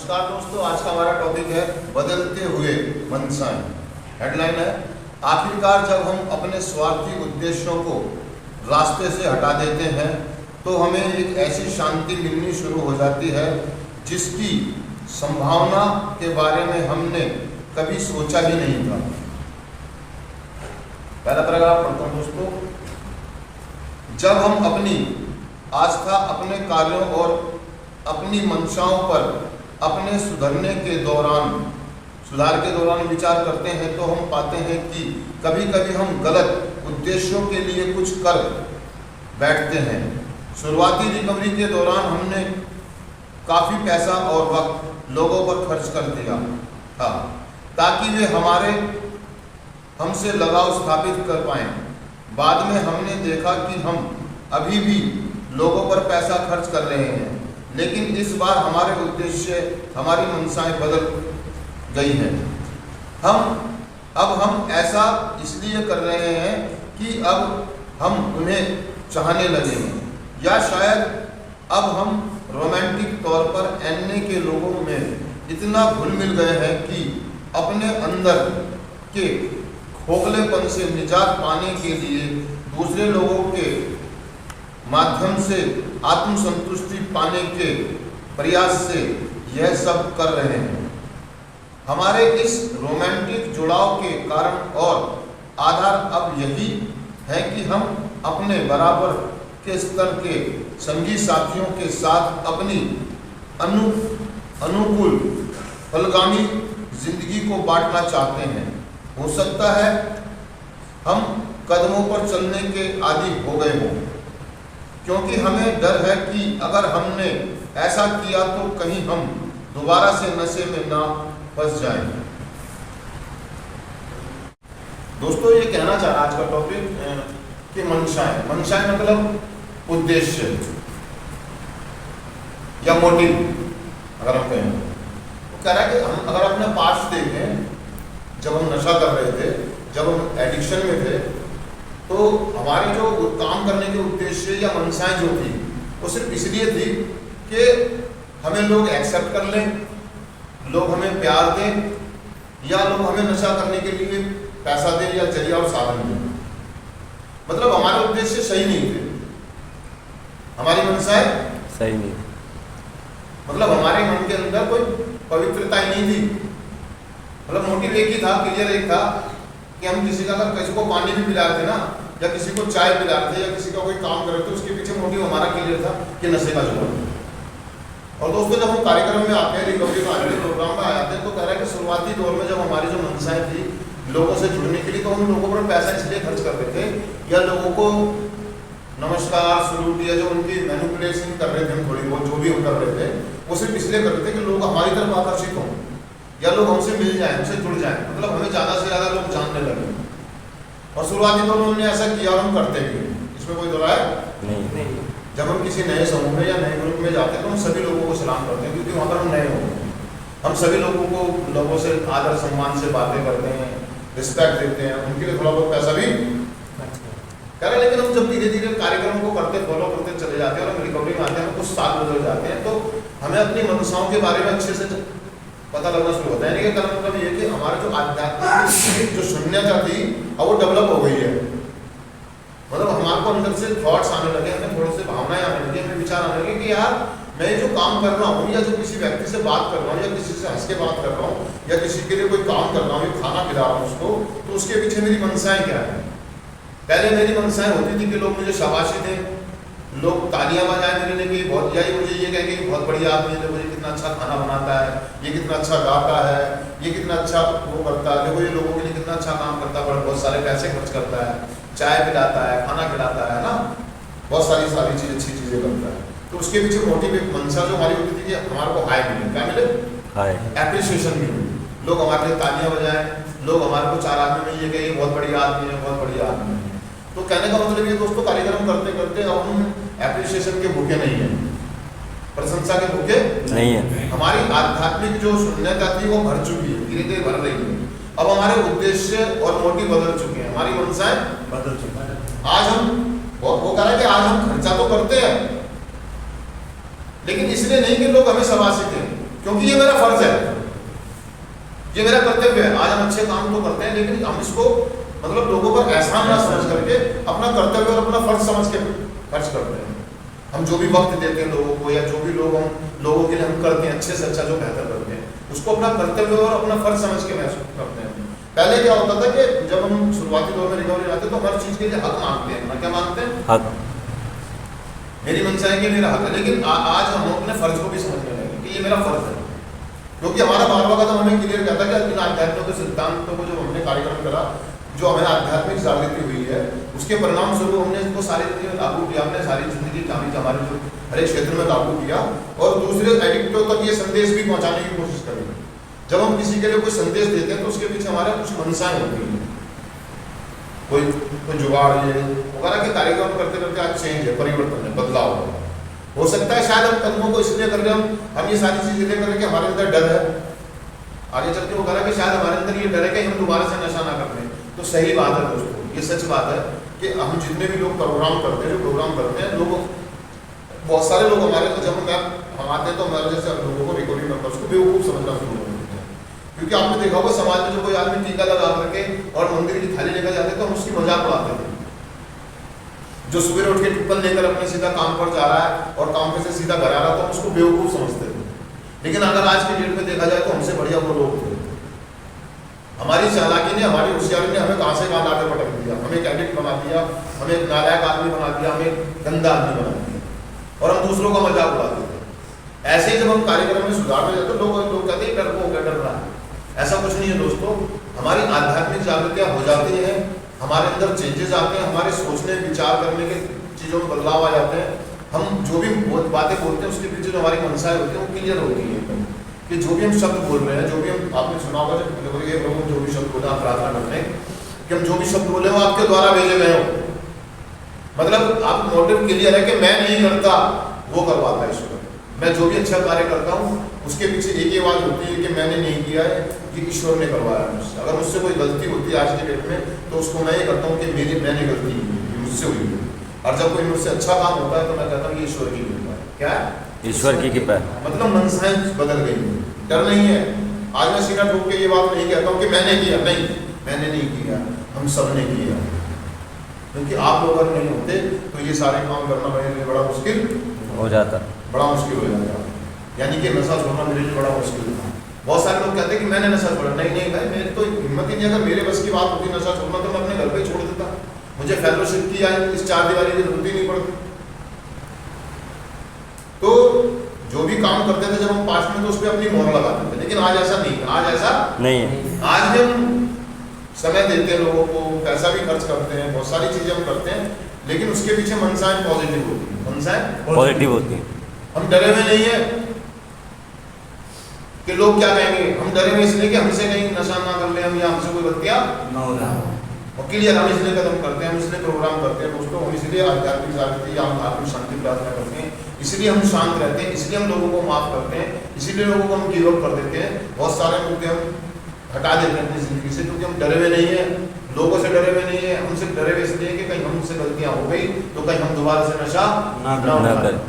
नमस्कार दोस्तों, आज का हमारा टॉपिक है बदलते हुए मंशाएं। हेडलाइन है, आखिरकार जब हम अपने स्वार्थी उद्देश्यों को रास्ते से हटा देते हैं तो हमें एक ऐसी शांति मिलनी शुरू हो जाती है जिसकी संभावना के बारे में हमने कभी सोचा ही नहीं था। पहला पैराग्राफ पढ़ता हूं दोस्तों। जब हम अपनी आस्था अपने कार्यों और अपनी मंशाओं पर अपने सुधार के दौरान विचार करते हैं तो हम पाते हैं कि कभी कभी हम गलत उद्देश्यों के लिए कुछ कर बैठते हैं। शुरुआती रिकवरी के दौरान हमने काफ़ी पैसा और वक्त लोगों पर खर्च कर दिया था ताकि वे हमसे लगाव स्थापित कर पाएं। बाद में हमने देखा कि हम अभी भी लोगों पर पैसा खर्च कर रहे हैं, लेकिन इस बार हमारे उद्देश्य, हमारी मंशाएं बदल गई हैं। हम ऐसा इसलिए कर रहे हैं कि अब हम उन्हें चाहने लगे हैं, या शायद अब हम रोमांटिक तौर पर एनए के लोगों में इतना घुल मिल गए हैं कि अपने अंदर के खोखलेपन से निजात पाने के लिए दूसरे लोगों के माध्यम से आत्मसंतुष्टि पाने के प्रयास से यह सब कर रहे हैं। हमारे इस रोमांटिक जुड़ाव के कारण और आधार अब यही है कि हम अपने बराबर के स्तर के संगी साथियों के साथ अपनी अनुकूल फलगामी जिंदगी को बांटना चाहते हैं। हो सकता है हम कदमों पर चलने के आदी हो गए हों, क्योंकि हमें डर है कि अगर हमने ऐसा किया तो कहीं हम दोबारा से नशे में ना फंस जाएं। दोस्तों, ये कहना चाह रहा आज का टॉपिक कि मंशाएं मतलब उद्देश्य या मोटिव। अगर हम कहें तो कह रहा है कि हम अगर अपने पास्ट देखें, जब हम नशा कर रहे थे, जब हम एडिक्शन में थे, तो हमारी जो काम करने के उद्देश्य या मंशाएं जो थी वो सिर्फ इसलिए थी कि हमें लोग एक्सेप्ट कर लें, लोग हमें प्यार दें, या लोग हमें नशा करने के लिए पैसा दें या जरिया और साधन दें। मतलब हमारे उद्देश्य सही नहीं थे, हमारी मंशाएं सही नहीं, मतलब हमारे मन के अंदर कोई पवित्रता ही नहीं थी। मतलब मोटिव एक ही था, क्लियर एक था कि हम किसी को पानी भी पिला रहे थे ना, या किसी को चाय पिला रहे थे, या किसी का कोई काम कर रहे थे, उसके पीछे मोटिव हमारा क्लियर था कि नशे का जुड़ाव। और दोस्तों, जब हम कार्यक्रम में आते हैं, रिकवरी में आते हैं, प्रोग्राम में आते हैं, तो कह रहा है कि शुरुआती दौर में जब हमारी जो मंशाएं थी लोगों से जुड़ने के लिए, तो हम लोगों पर पैसा इसलिए खर्च करते थे, या लोगों को नमस्कार सलूट, या जो उनकी मैनिपुलेशन कर रहे थे हम थोड़ी बहुत जो भी हम कर रहे थे, वो सिर्फ इसलिए करते थे कि लोग हमारी तरफ आकर्षित हों या लोग हमसे मिल जाएं, हमसे जुड़ जाएं, मतलब हमें ज़्यादा से ज़्यादा लोग जानने लगे। और शुरुआती दौर में हमने ऐसा किया और हम करते भी, इसमें कोई दो राय नहीं। जब हम किसी नए समूह में या नए ग्रुप में जाते हैं तो हम सभी लोगों को सलाम करते हैं, क्योंकि वहाँ पर हम नए होते हैं। हम सभी लोगों से आदर सम्मान से बातें करते हैं, रिस्पेक्ट देते हैं, उनके लिए थोड़ा बहुत पैसा भी कह रहे हैं। लेकिन हम जब धीरे धीरे कार्यक्रम को करते, फॉलो करते चले जाते हैं और हम रिकवरी में आते हैं, कुछ साल बदल जाते हैं, तो हमें अपनी मंशाओं के बारे में अच्छे से पता लगना शुरू होता है। यानी कि मतलब ये कि हमारा जो आध्यात्मिक जो शून्यता थी अब वो डेवलप हो गई है। मतलब हमारे को अंदर से थॉट्स आने लगे, हमें थोड़े से भावनाएं आने लगी, हमें विचार आने लगे कि यार मैं जो काम कर रहा हूँ, या जो किसी व्यक्ति से बात कर रहा हूँ, या किसी से हंस के बात कर रहा हूँ, या किसी के लिए कोई काम कर रहा हूँ, खाना खिला रहा हूँ उसको, तो उसके पीछे मेरी मंशाएं क्या है। पहले मेरी मंशाएं होती थी कि लोग मुझे शाबाशी दें, लोग तालियां बजाएं मेरे लिए कि बहुत, या मुझे ये कहेंगे कि बहुत बढ़िया आदमी है, मुझे कितना अच्छा खाना बनाता है, ये कितना अच्छा गाता है, ये कितना अच्छा वो करता है, देखो ये लोगों के लिए कितना अच्छा काम करता है, बहुत सारे पैसे खर्च करता है, चाय पिलाता है, खाना खिलाता है ना, बहुत सारी चीज़ें, अच्छी चीज़ें करता है। तो उसके पीछे मोटिव एक मंशा जो हमारी होती थी कि हमारे को हाई मिले, क्या मिले, हाई एप्रिसिएशन मिले, लोग हमारे लिए तालियां बजाएं, लोग हमारे को चार आदमी में ये कहे बहुत बढ़िया आदमी है, बहुत बढ़िया आदमी है। तो कहने का मतलब ये दोस्तों, कार्यक्रम करते करते अब हम एप्रिसिएशन के भूखे नहीं है, प्रशंसा के भूखे नहीं है। हमारी आध्यात्मिक जो शून्यता थी वो भर चुकी है, धीरे धीरे भर रही है। अब हमारे उद्देश्य और मोटिव बदल चुके हैं, हमारी मंशाएं बदल चुकी है। आज हम वो कह रहे हैं कि आज हम खर्चा तो करते हैं, लेकिन इसलिए नहीं कि लोग हमें शाबाशी दें, क्योंकि ये मेरा फर्ज है, ये मेरा कर्तव्य है। आज हम अच्छे काम तो करते हैं, लेकिन हम इसको मतलब लोगों पर एहसान ना समझ करके अपना कर्तव्य और अपना फर्ज समझ के खर्च करते हैं। हम जो भी वक्त देते हैं लोगों को, या जो भी लोगों के लिए हम करते हैं अच्छे से अच्छा जो बेहतर करते हैं, उसको अपना कर्तव्य और अपना फर्ज समझ के महसूस करते हैं। पहले क्या होता था कि जब हम शुरुआती दौर में रिकवरी आते तो हर चीज के लिए हक मांगते हैं। क्या मांगते हैं? हक। मेरी मंशा है कि मेरा हक है, लेकिन आज हम अपने फर्ज को भी समझने लगे कि ये मेरा फर्ज है। क्योंकि हमारा बारवा कदम हमें क्लियर कहता है कि इन आध्यात्मिक के सिद्धांतों को जो हमने कार्यक्रम करा, जो हमें आध्यात्मिक जागृति हुई है, उसके परिणाम स्वरूप हमने इसको सारी जिंदगी में लागू किया। हमने सारी जिंदगी हमारे जो हर एक क्षेत्र में लागू किया और दूसरे एडिक्टों तक ये संदेश भी पहुंचाने की कोशिश करें। जब हम किसी के लिए कोई संदेश देते हैं तो उसके पीछे हमारा कुछ मंशाएं होती हैं, कोई जुगाड़ ये वगैरह के कार्यक्रम करते करते आज चेंज है, परिवर्तन है, बदलाव है। हो सकता है शायद हम कदमों को इसलिए कर रहे हम ये सारी चीजें इसलिए कर रहे कि हमारे अंदर डर है आगे चल के वगैरह कि शायद हमारे अंदर ये डर है कि हम दोबारा से नशा ना कर लें। तो सही बात है दोस्तों, ये सच बात है कि हम जितने भी लोग प्रोग्राम करते हैं, जो प्रोग्राम करते हैं, लोग बहुत सारे लोग हमारे को जब हम आते हैं तो हमारे जैसे लोगों को रिकवरी मेंबर्स को बेवकूफ़ समझना शुरू कर देते हैं। क्योंकि आपने देखा होगा समाज में जो कोई आदमी टीका लगा करके और मंदिर की थाली लेकर जाते तो हम उसकी मजाक उड़ाते थे। जो सुबह उठ के टिप्पण लेकर अपने सीधा काम पर जा रहा है और काम पे से सीधा घर आ रहा है तो हम उसको बेवकूफ़ समझते थे। लेकिन अगर आज की डेट में देखा जाए तो हमसे बढ़िया वो लोग थे। हमारी चालाकी ने, हमारी होशियारी ने हमें कहाँ से कहाँ लाकर पटक दिया, हमें एक एडिक्ट बना दिया, हमें एक नालायक आदमी बना दिया, हमें एक गंदा आदमी बना दिया और हम दूसरों का मजाक उड़ाते थे। ऐसे ही जब हम कार्यक्रम में सुधार में जाते तो लोग कहते हैं डर को क्या डर रहा है। ऐसा कुछ नहीं है दोस्तों, हमारी आध्यात्मिक जागृतियाँ हो जाती है, हमारे अंदर चेंजेस आते हैं, हमारे सोचने विचार करने के चीज़ों में बदलाव आ जाते हैं। हम जो भी बातें बोलते हैं उसके पीछे जो हमारी मंशाएं होती हैं वो क्लियर होती है कि जो भी हम शब्द बोल रहे हैं, जो भी हम आपने सुना होगा जब प्रभु जो भी शब्द बोले आप प्रार्थना करते हैं कि हम जो भी शब्द बोले वो आपके द्वारा भेजे गए हो। मतलब आप मोटिव क्लियर है कि मैं नहीं करता, वो करवाता है ईश्वर। मैं जो भी अच्छा कार्य करता हूँ उसके पीछे एक ही आवाज होती है कि मैंने नहीं किया है, ये ईश्वर ने करवाया मुझसे। अगर मुझसे कोई गलती होती है आज के डेट में तो उसको मैं ये करता हूँ कि मैंने गलती की, मुझसे हुई है। और जब कोई मुझसे अच्छा काम होता है तो मैं कहता हूँ ये ईश्वर की कृपा है। क्या है? ईश्वर की कृपा है। मतलब मनसाएं बदल गई, डर नहीं है। आज मैं सीना ठोक के ये बात नहीं कहता हूँ कि मैंने किया, नहीं, मैंने नहीं किया, हम सब ने किया। क्योंकि आप लोग अगर नहीं होते तो ये सारे काम करना मेरे लिए बड़ा मुश्किल हो जाता, बड़ा मुश्किल हो जाता। यानी कि नशा छोड़ना मेरे लिए बड़ा मुश्किल था। बहुत सारे लोग कहते हैं कि मैंने नशा छोड़ा, नहीं नहीं भाई, मेरी तो हिम्मत ही नहीं। अगर मेरे बस की बात होती नशा छोड़ना तो मैं अपने घर पे ही छोड़ देता, मुझे फेलोशिप की या इस 4 दीवारी की जरूरत ही नहीं पड़ती। तो जो भी काम करते थे जब हम पास में तो उस पर अपनी मोहर लगाते थे, लेकिन आज ऐसा नहीं है। आज ऐसा नहीं है। आज हम समय देते हैं लोगों को, पैसा भी खर्च करते हैं, बहुत सारी चीजें हम करते हैं, लेकिन उसके पीछे मनसाएं पॉजिटिव होती है, मनसाएं पॉजिटिव होती है। हम डरे हुए नहीं है कि लोग क्या कहेंगे, हम डरे हुए इसलिए कि हमसे कहीं नशा ना कर ले हम, या हमसे कोई गलतियां ना हो रहा और क्लियर हम इसलिए कदम करते हैं, हम इसलिए प्रोग्राम करते हैं दोस्तों, हम इसलिए आध्यात्मिक जागृति या हम आत्मिक शांति प्रार्थना करते हैं, इसलिए हम शांत रहते हैं, इसलिए हम लोगों को माफ करते हैं, इसीलिए लोगों को हम गिव अप कर देते हैं। बहुत सारे मुद्दे हम हटा देते हैं अपनी जिंदगी से, क्योंकि हम डरे हुए नहीं है, लोगों से डरे हुए नहीं है। हम सिर्फ डरे हुए इसलिए कि कहीं हमसे गलतियां हो गई तो कहीं हम दोबारा से नशा ना करें।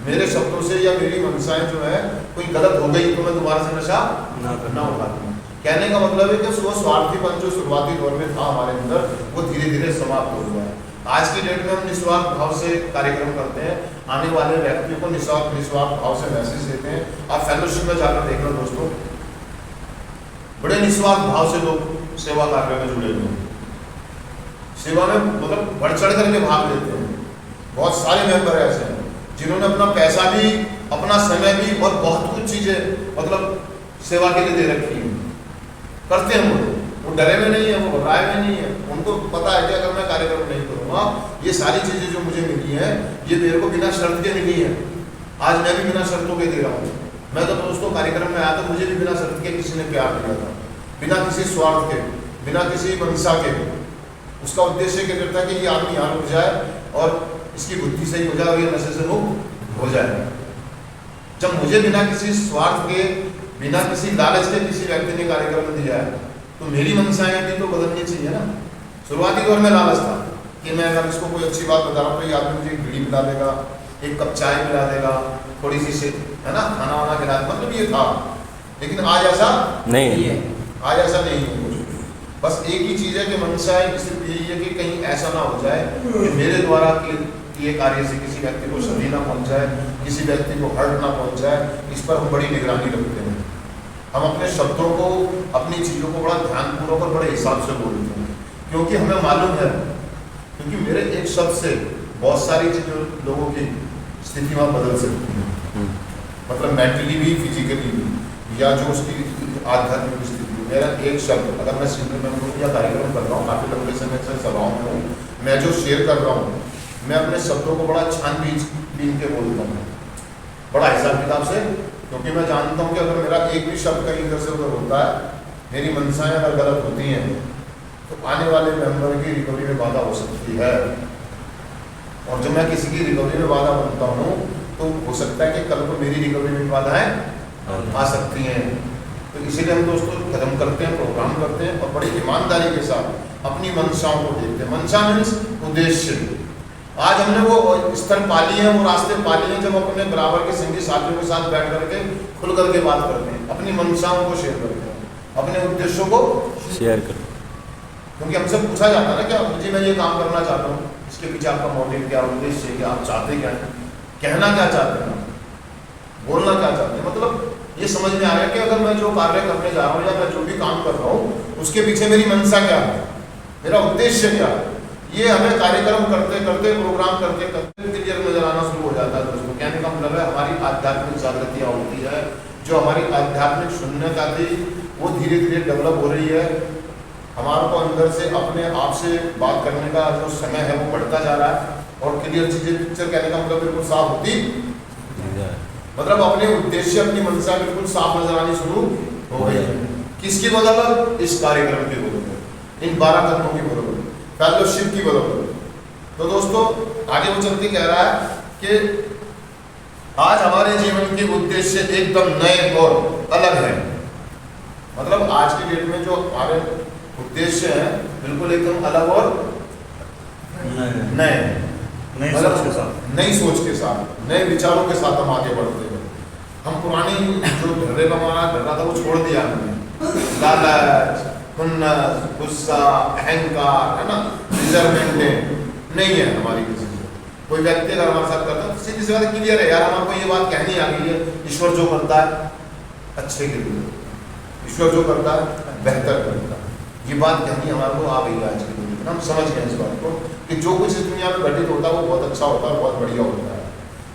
मेरे शब्दों से या मेरी मनसाएं जो है कोई गलत हो गई तो मैं दोबारा से नशा ना उठाऊं। कहने का मतलब है कि वो स्वार्थीपन जो शुरुआती दौर में था हमारे अंदर वो धीरे धीरे समाप्त हो गया है। आज की डेट में हम निस्वार्थ भाव से कार्यक्रम करते हैं, आने वाले व्यक्तियों को निस्वार्थ भाव से मैसेज देते हैं। आप फेलोशिप में जाकर देखना दोस्तों, बड़े निस्वार्थ भाव से लोग सेवा कार्य में जुड़े हुए हैं, सेवा में मतलब बढ़ चढ़ करके भाग लेते हैं। बहुत सारे मेंबर ऐसे हैं जिन्होंने अपना पैसा भी, अपना समय भी और बहुत कुछ चीजें मतलब सेवा के लिए दे रखी है, करते हैं। वो डरे में नहीं है, वो घबराए में नहीं है, उनको पता है कि अगर मैं कार्यक्रम नहीं करूँगा ये सारी चीजें जो मुझे मिली है ये मेरे को बिना शर्त के मिली है। आज मैं भी बिना शर्तों के दे रहा हूँ। मैं तो दोस्तों कार्यक्रम में आया तो मुझे भी बिना शर्त के किसी ने प्यार दिया था, बिना किसी स्वार्थ के, बिना किसी मंशा के। उसका उद्देश्य क्या करता है कि ये आदमी यहाँ रुक जाए और इसकी बुद्धि सही हो जाए और ये नशे से मुक्त हो जाए। जब मुझे बिना किसी स्वार्थ के, बिना किसी लालच के किसी व्यक्ति ने कार्यक्रम दिया है तो मेरी मनसाएं भी तो बदलनी चाहिए ना। शुरुआती दौर में लालच था कि मैं अगर इसको कोई अच्छी बात बता रहा हूँ तो ये आदमी मुझे एक बीड़ी पिला देगा, एक कप चाय पिला देगा, थोड़ी सी है ना, खाना वाना खिलाते, मतलब ये था। लेकिन आज ऐसा नहीं है। आज ऐसा नहीं है कुछ। बस एक ही चीज़ है कि मनसा है सिर्फ यही है कि कहीं ऐसा ना हो जाए कि मेरे द्वारा किए कार्य से किसी व्यक्ति को क्षति ना पहुंच जाए, किसी व्यक्ति को हर्ट ना पहुंच जाए। इस पर हम बड़ी निगरानी रखते हैं। हम अपने शब्दों को, अपनी चीज़ों को बड़ा ध्यानपूर्वक और बड़े हिसाब से बोलते हैं, क्योंकि हमें मालूम है, क्योंकि मेरे एक शब्द से बहुत सारी चीज़ें लोगों की स्थिति वहाँ बदल सकती है, मतलब मेंटली भी, फिजिकली भी, या जो उसकी आध्यात्मिक स्थिति। मेरा एक शब्द, अगर मैं सिंगल में हूँ या कार्यक्रम कर रहा हूँ, काफ़ी लंबे समय से सभाओं में हूँ, मैं जो शेयर कर रहा हूँ, मैं अपने शब्दों को बड़ा छानबीन के बोलता हूँ, बड़ा हिसाब किताब से, क्योंकि मैं जानता हूँ कि अगर मेरा एक भी शब्द कहीं इधर से उधर होता है, मेरी मंशाएं अगर गलत होती हैं, तो आने वाले मेंबर की रिकवरी में बाधा हो सकती है। और जब मैं किसी की रिकवरी में बाधा बनता हूँ, तो हो सकता है कि कल को मेरी रिकवरी में बाधाएं आ सकती हैं। तो इसीलिए हम दोस्तों कदम करते हैं, प्रोग्राम करते हैं, और बड़ी ईमानदारी के साथ अपनी मंशाओं को देखते हैं। मंशा मीन्स उद्देश्य। आज हमने वो स्थल पा लिए हैं, वो रास्ते पा लिए हैं, जब अपने बराबर के संगी साथियों के साथ बैठ करके खुल करके बात करते हैं, अपनी मंशाओं को शेयर करते हैं, अपने उद्देश्यों को शेयर करो। क्योंकि हमसे पूछा जाता है ना, क्या जी मैं ये काम करना चाहता हूँ, इसके पीछे आपका मोटिव क्या, उद्देश्य क्या, आप चाहते क्या हैं, कहना क्या चाहते हैं, बोलना क्या चाहते हैं। मतलब ये समझ में आ रहा है कि अगर मैं जो कार्य करने जा रहा हूँ या मैं जो भी काम कर रहा हूँ, उसके पीछे मेरी मंशा क्या है, मेरा उद्देश्य क्या है। ये हमें कार्यक्रम करते करते, प्रोग्राम करते करते क्लियर नजर आना शुरू हो जाता है दोस्तों। कहने का मतलब है हमारी आध्यात्मिक जागृतियाँ होती है, जो हमारी आध्यात्मिक शून्यता थी वो धीरे धीरे डेवलप हो रही है। हमारे को अंदर से अपने आप से बात करने का जो समय है वो बढ़ता जा रहा है, और क्लियर चीजें, पिक्चर कहने का मतलब बिल्कुल साफ होती, मतलब अपने उद्देश्य, अपनी मंशा बिल्कुल साफ नजर आनी शुरू हो गई है। किसकी बदौलत? इस कार्यक्रम की बदौलत, इन 12 तत्वों की बदौलत, फेलोशिप की बदौलत। तो दोस्तों आगे वो चल के कह रहा है कि आज हमारे जीवन के उद्देश्य एकदम नए और अलग है। मतलब आज की डेट में जो हमारे उद्देश्य है बिल्कुल एकदम अलग और नए, नई सोच के साथ, नए विचारों के साथ हम आगे बढ़ते हैं। हम पुरानी जो ढर्रे पर हमारा ढर्रा था वो छोड़ दिया हमने, लालच, खुन्नस, गुस्सा, अहंकार, है ना, रिजर्वमेंट नहीं है हमारी किसी से। कोई व्यक्ति अगर हमारे साथ करता है, सीधी सी बात क्लियर है यार, हमारे को ये बात कहनी आ गई है, ईश्वर जो करता है अच्छे के लिए, ईश्वर जो करता है बेहतर करता है, ये बात कहनी हमारे को आ गई है आज की दुनिया में। हम समझ गए इस बात को कि जो कुछ इस दुनिया में घटित होता है वो बहुत अच्छा होता है, बहुत बढ़िया होता है।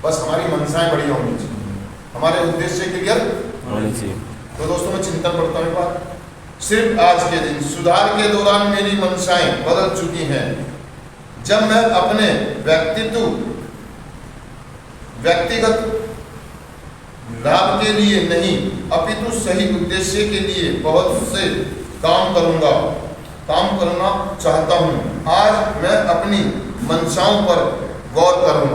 बस हमारी मंशाएं बढ़िया होनी चाहिए, हमारे उद्देश्य क्लियर होनी चाहिए। तो दोस्तों मैं चिंतन करता हूँ एक बात, सिर्फ आज के दिन सुधार के दौरान मेरी मंशाएं बदल चुकी हैं। जब मैं अपने व्यक्तिगत लाभ के लिए नहीं अपितु सही उद्देश्य के लिए बहुत से काम करना चाहता हूँ। आज मैं अपनी मंशाओं पर गौर करूँगा।